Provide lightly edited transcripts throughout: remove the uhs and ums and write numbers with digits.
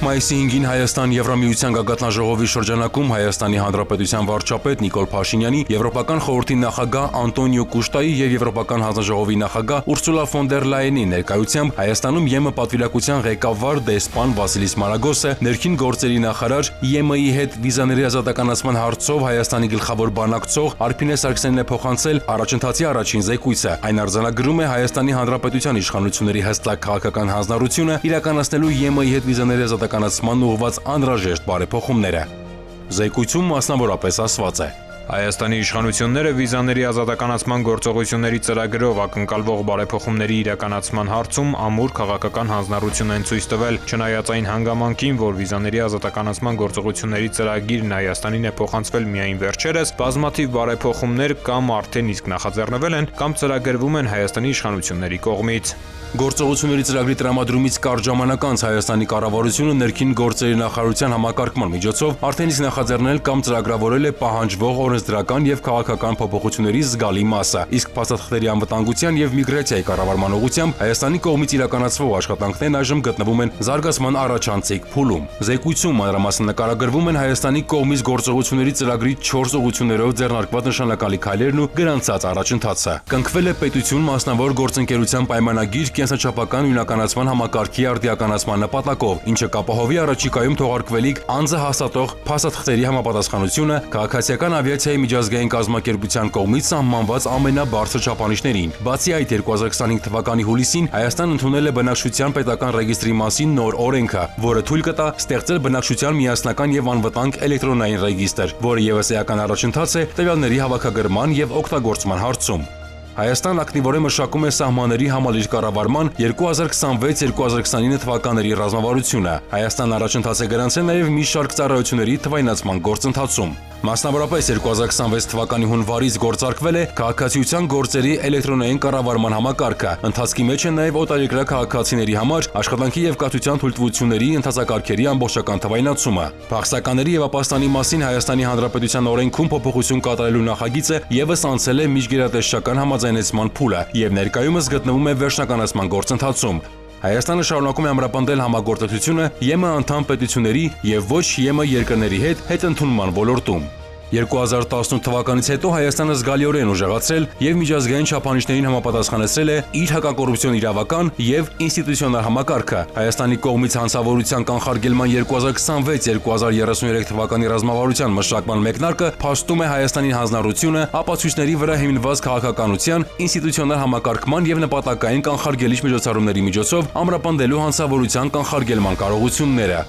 Մայիսի 5-ին Հայաստան Եվրամիության գագաթնաժողովի շրջանակում Հայաստանի Հանրապետության վարչապետ Նիկոլ Փաշինյանի, Եվրոպական խորհրդի նախագահ Անտոնիո Կուշտայի եւ Եվրոպական հանձնաժողովի նախագահ Ուրսուլա ֆոն դեր Լայենի ներկայությամբ Հայաստանում ԵՄ պատվիրակության ղեկավար դեսպան Վասիլիս Մարագոսը, ներքին գործերի նախարար, ԵՄ-ի հետ վիզաների ազատականացման հարցով Հայաստանի գլխավոր բանակցող Արփինե Սարգսյանն է փոխանցել առաջընթացի առաջին զեկույցը։ Այն արձանագրում է Հայաստանի Հանրապետության իշխանությունների հստակ քաղաքական հանձնառությունը իրականացնելու ԵՄ-ի հետ վիզաների ազատականացման ուղղված անհրաժեշտ բարեփոխումները։ Զեկույցում մասնավորապես ասված է. Հայաստանի իշխանությունները վիզաների ազատականացման գործողությունների ծրագրով ակնկալվող բարեփոխումների իրականացման հարցում ամուր քաղաքական հանձնառություն են ցույց տվել, չնայած այն հանգամանքին, որ վիզաների ազատականացման գործողությունների ծրագիրն Հայաստանին է փոխանցվել միայն վերջերս, բազմաթիվ բարեփոխումներ կամ արդեն իսկ նախաձեռնվել են, կամ ծրագրվում են Հայաստանի իշխանությունների կողմից։ Գործողությունների ծրագրի տրամադրումից կարճ ժամանակ անց Հայաստանի կառավարությունը ներքին գործերի նախարարության համակարգման միջոցով արդեն իսկ նախաձեռնել կամ ծրագրավորել է պահանջվող օրենսդրական եւ քաղաքական փոփոխությունների զգալի մասը, իսկ փաստաթղթերի անվտանգության եւ միգրացիայի կառավարման ուղղությամբ Հայաստանի կողմից իրականացվող աշխատանքներն այժմ գտնվում են զարգացման առաջանցիկ փուլում։ Զեկույցում մանրամասն նկարագրվում են Հայաստանի կողմից գործողությունների ծրագրի 4 ուղղություններով ձեռնարկված նշանակալի քայլերն ու գրանցած առաջընթացը։ Կնքվել է պետություն մասնավոր գործընկերության պայմանագիր կենսաչափական նույնականացման համակարգի արդիականացման նպատակով, ինչը կապահովի առաջիկայում թողարկվելիք անձը հաստատող փաստաթղթերի համապատասխանությունը քաղաքացիական ավիացիայի միջազգային կազմակերպության կողմից սահմանված ամենաբարձր չափանիշներին։ Բացի այդ, 2025 թվականի հուլիսին Հայաստանն ընդունել է բնակչության պետական ռեգիստրի մասին նոր օրենքը, որը թույլ կտա ստեղծել բնակչության միասնական եւ անվտանգ էլեկտրոնային ռեգիստր, որը եւս էական առաջընթաց է տվյալների հավաքագրման եւ օգտագործման հարցում։ Հայաստան ակտիվորեն մշակում է սահմանների համալիր կառավարման 2026-2029 թվականների ռազմավարությունը։ Հայաստանն առաջընթաց է գրանցել նաև մի շարք ծառայությունների թվայնացման գործընթացում։ Մասնավորապես 2026 թվականի հունվարից գործարկվել է քաղաքացիության գործերի էլեկտրոնային կառավարման համակարգը։ Ընթացքի մեջ է նաև օտարերկրյա քաղաքացիների համար աշխատանքի եւ կաթության թույլտվությունների ընթացակարգերի ամբողջական թվայնացումը։ Փախստականների եւ ապաստանի մասին Հայաստանի Հանրապետության օրենքում փոփոխություն կատարելու նախագիծը եւս անցել է միջգերատեսչական համաձայնեցման փուլը եւ ներկայումս գտնվում է վերջնականացման գործընթացում։ Հայաստանը շարունակում է ամրապնդել համագործակցությունը ԵՄ անդամ պետությունների եւ ոչ ԵՄ երկրների հետ հետընդունման ոլորտում։ 2018 թվականից հետո Հայաստանը զգալիորեն ուժեղացրել եւ միջազգային չափանիշներին համապատասխանեցրել է իր հակակոռուպցիոն իրավական եւ ինստիտուցիոնալ համակարգը։ Հայաստանի կողմից հանցավորության կանխարգելման 2026-2033 թվականի ռազմավարության մշակման մեկնարկը փաստում է Հայաստանի հանձնառությունը ապացույցների վրա հիմնված քաղաքականության, ինստիտուցիոնալ համակարգման եւ նպատակային կանխարգելիչ միջոցառումների միջոցով ամրապնդելու հանցավորության կանխարգելման կարողությունները։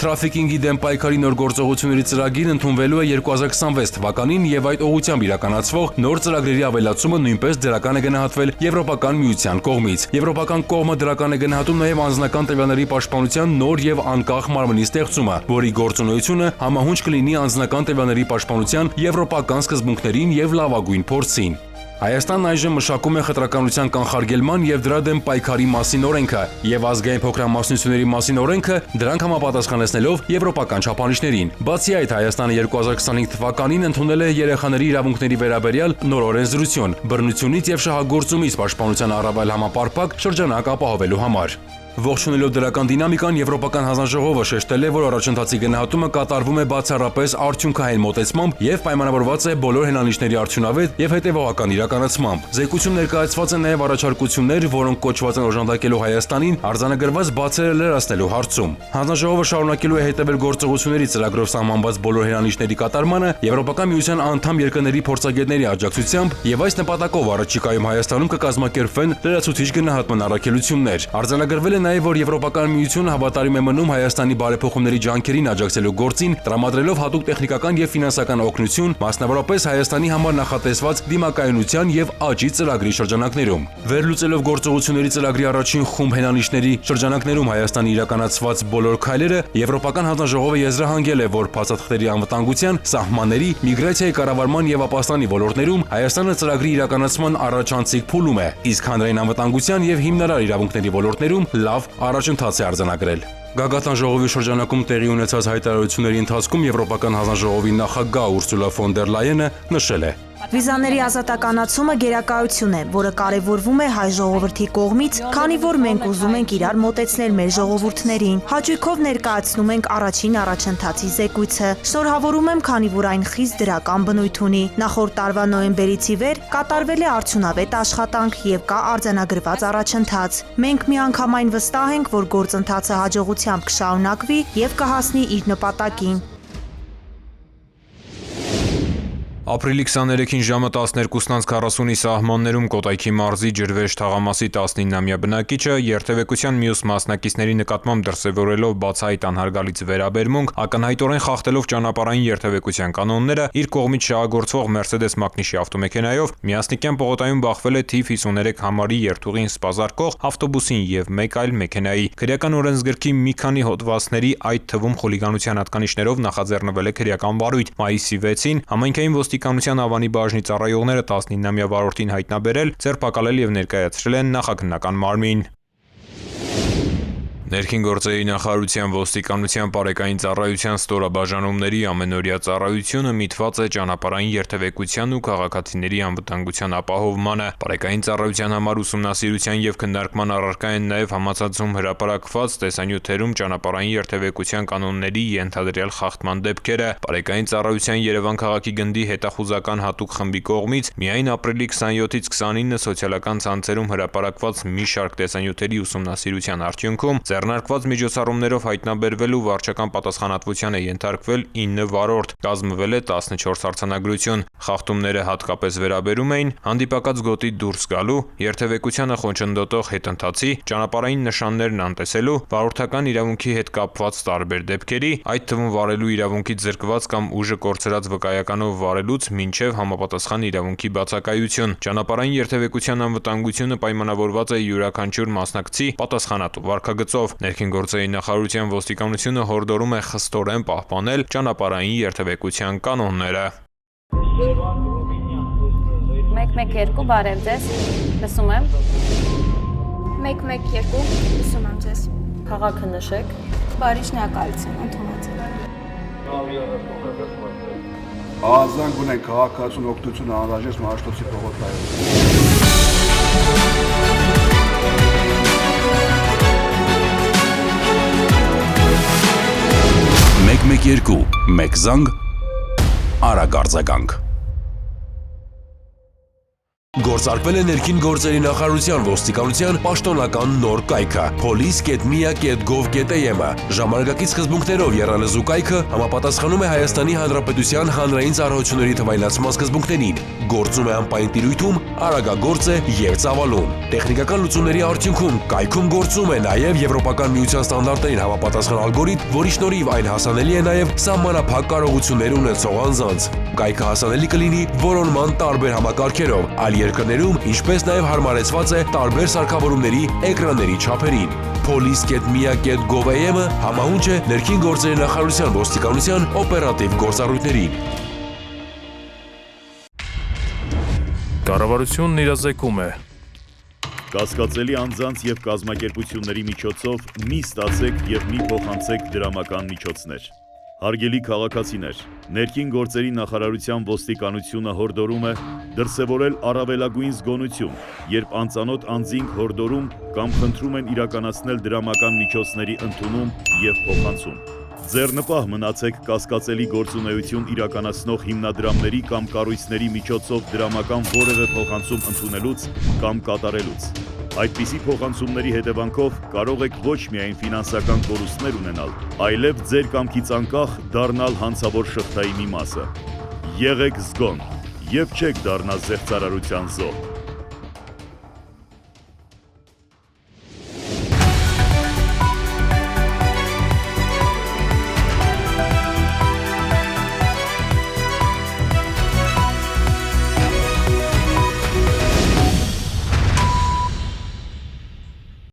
Թրաֆիկինգի դեմ պայքարի նոր գործողությունների ծրագիրը ընդունվելու է 2026 թվականին եւ այդ ուղղությամբ իրականացվող նոր ծրագրերի ավելացումը նույնպես դրական է գնահատվել Եվրոպական միության կողմից։ Եվրոպական կողմը դրական է գնահատում նաեւ անձնական տվյալների պաշտպանության նոր եւ անկախ մարմնի ստեղծումը, որի գործունեությունը համահունչ կլինի անձնական տվյալների պաշտպանության եվրոպական սկզբունքներին եւ լավագույն փորձին։ Հայաստանն այժմ մշակում է խտրականության կանխարգելման եւ դրա դեմ պայքարի մասին օրենքը եւ ազգային փոքրամասնությունների մասին օրենքը, դրանք համապատասխանեցնելով եվրոպական չափանիշներին։ Բացի այդ, Հայաստանը 2025 թվականին ընդունել է երեխաների իրավունքների վերաբերյալ նոր օրենսդրություն, բռնությունից եւ շահագործումից պաշտպանության առավել համապարփակ շրջանակ ապահովելու համար։ Ողջունելով դրական դինամիկան, Եվրոպական հանձնաժողովը շեշտել է, որ առաջընթացի գնահատումը կատարվում է բացառապես արդյունքային մոտեցմամբ եւ պայմանավորված է բոլոր հենանիշների արդյունավետ եւ հետեւողական իրականացմամբ։ Զեկույցում ներկայացված են նաեւ առաջարկություններ, որոնք կոչված են օժանդակելու Հայաստանին արձանագրված բացերը լրացնելու հարցում։ Հանձնաժողովը շարունակելու է հետևել գործողությունների ծրագրով սահմանված բոլոր հենանիշների կատարմանը Եվրոպական միության անդամ երկրների փորձագետների աջակցությամբ եւ այս նպատակով առաջիկայում Հայաստանում կկազմակերպվեն լրացուցիչ գնահատման առաքելություններ։ Արձանագրվել է նաև որ Եվրոպական միությունը հավատարիմ է մնում Հայաստանի բարեփոխումների ջանքերին աջակցելու գործին, տրամադրելով հատուկ տեխնիկական եւ ֆինանսական օգնություն, մասնավորապես Հայաստանի համար նախատեսված դիմակայունության եւ աճի ծրագրի շրջանակներում։ Վերլուծելով գործողությունների ծրագրի առաջին խումբ հենանիշների շրջանակներում Հայաստանի իրականացված բոլոր քայլերը, Եվրոպական հանձնաժողովը եզրահանգել է, որ փաստաթղթերի անվտանգության, սահմանների, միգրացիայի կառավարման եւ ապաստանի ոլորտներում Հայաստանը ծրագրի իրականացման առաջանցիկ փուլում է, իսկ հանրային անվտանգության եւ հիմնարար իրավունքների ոլորտներում լավ առաջընթաց է արձանագրել։ Գագաթնաժողովի շրջանակում տեղի ունեցած հայտարարությունների ընթացքում Եվրոպական հանձնաժողովի նախագահ Ուրսուլա ֆոն դեր Լայենը նշել է. Վիզաների ազատականացումը գերակայություն է, որը կարևորվում է հայ ժողովրդի կողմից, քանի որ մենք ուզում ենք իրար մոտեցնել մեր ժողովուրդներին։ Հաճույքով ներկայացնում ենք առաջին առաջընթացի զեկույցը։ Շնորհավորում եմ, քանի որ այն խիստ դրական բնույթ ունի։ Նախորդ տարվա նոյեմբերից ի վեր կատարվել է արդյունավետ աշխատանք եւ կա արձանագրված առաջընթաց։ Մենք միանգամայն վստահ ենք, որ գործընթացը հաջողությամբ կշարունակվի եւ կհասնի իր նպատակին։ Ապրիլի 23-ին ժամը 12:40-ի սահմաններում Կոտայքի մարզի Ջրվեժ թաղամասի 19-ամյա բնակիչը երթևեկության մյուս մասնակիցների նկատմամբ դրսևորելով բացահայտ անհարգալից վերաբերմունք, ակնհայտորեն խախտելով ճանապարհային երթևեկության կանոնները, իր կողմից շահագործվող Mercedes մակնիշի ավտոմեքենայով միասնիկյան պողոտայում բախվել է թիվ 53 համարի երթուղին սպասարկող ավտոբուսին եւ մեկ այլ մեքենայի։ Քրեական օրենսգրքի մի քանի հոդվածների, այդ թվում խուլիգանության հատկանիշներով նախաձեռնվել է քրեական վարույթ։ Մայիսի 6-ին համայնքային ոստիկանության Ավանի բաժնի ծառայողները 19-ամյա վարորդին հայտնաբերել, ձերբակալել եւ ներկայացրել են նախաքննական մարմին։ Ներքին գործերի նախարարության ոստիկանության բարեկային ծառայության ստորաբաժանումների ամենօրյա ծառայությունը միտված է ճանապարհային երթևեկության ու քաղաքացիների անվտանգության ապահովմանը։ Բարեկային ծառայության համար ուսումնասիրության եւ քննարկման առարկա են նաեւ համացանցում հրապարակված տեսանյութերում ճանապարհային երթևեկության կանոնների ենթադրյալ խախտման դեպքերը։ Բարեկային ծառայության Երևան քաղաքի գնդի հետախուզական հատուկ խմբի կողմից միայն ապրիլի 27-ից 29 սոցիալական ցանցերում հրապարակված մի շարք տեսանյութերի ուսումնասիրության արդյունքում ձեռնարկված միջոցառումներով հայտնաբերվել ու վարչական պատասխանատվության է ենթարկվել 9 վարորդ, կազմվել է 14 արձանագրություն։ Խախտումները հատկապես վերաբերում էին հանդիպակաց գոտի դուրս գալու, երթևեկությանը խոչընդոտող հետընթացի, ճանապարհային նշաններն անտեսելու, վարորդական իրավունքի հետ կապված տարբեր դեպքերի, այդ թվում վարելու իրավունքից զրկված կամ ուժը կորցրած վկայականով վարելուց մինչև համապատասխան իրավունքի բացակայություն։ Ճանապարհային երթևեկության անվտանգությունը պայմանավորված է յուրաքանչյուր մասնակցի պատասխանատու վարքագծով։ Ներքին գործերի նախարարության ոստիկանությունը հորդորում է խստորեն պահպանել ճանապարհային երթևեկության կանոնները։ 112 բարև ձեզ, լսում եմ։ 112 լսում եմ ձեզ։ Քաղաքը նշեք։ Բարի շնորհակալություն, ընդունեցեք։ Ազանգ ունենք քաղաքացուն օգնություն անհրաժեշտ Մաշտոցի պողոտայում։ 112 մեկ զանգ արագ արձագանք։ Գործարկվել է ներքին գործերի նախարարության ոստիկանության պաշտոնական նոր կայքը police.mia.gov.am-ը։ Ժամանակակից սկզբունքներով եռալեզու կայքը համապատասխանում է Հայաստանի Հանրապետության հանրային ծառայությունների թվայնացման սկզբունքներին, գործում է անպայման տիրույթում, արագագործ է եւ ծավալուն։ Տեխնիկական լուծումների արդյունքում կայքում գործում է նաեւ Եվրոպական միության ստանդարտներին համապատասխան ալգորիթմ, որի շնորհիվ այն հասանելի է նաեւ սահմանափակ կարողություններ ունեցող անձանց։ Կայքը հասանելի կլինի որոնման տարբեր համակարգերով, այլ երկրներում, ինչպես նաև հարմարեցված է տարբեր սարքավորումների էկրանների չափերին։ police.mia.gov.am-ը համահունչ է ներքին գործերի նախարարության ոստիկանության օպերատիվ գործառույթներին։ Կառավարությունն իրազեկում է։ Կասկածելի անձանց եւ կազմակերպությունների միջոցով մի ստացեք եւ մի փոխանցեք դրամական միջոցներ։ Հարգելի քաղաքացիներ, ներքին գործերի նախարարության ոստիկանությունը հորդորում է դրսևորել առավելագույն զգոնություն, երբ անծանոթ անձինք հորդորում կամ խնդրում են իրականացնել դրամական միջոցների ընդունում եւ փոխանցում։ Ձեռնպահ մնացեք կասկածելի գործունեություն իրականացնող հիմնադրամների կամ կառույցների միջոցով դրամական որևէ փոխանցում ընդունելուց կամ կատարելուց։ Այդպիսի փոխանցումների հետևանքով կարող եք ոչ միայն ֆինանսական կորուստներ ունենալ, այլև ձեր կամքից անկախ դառնալ հանցավոր շղթայի մի մասը։ Եղեք զգոն եւ չեք դառնա զեղծարարության զոհ։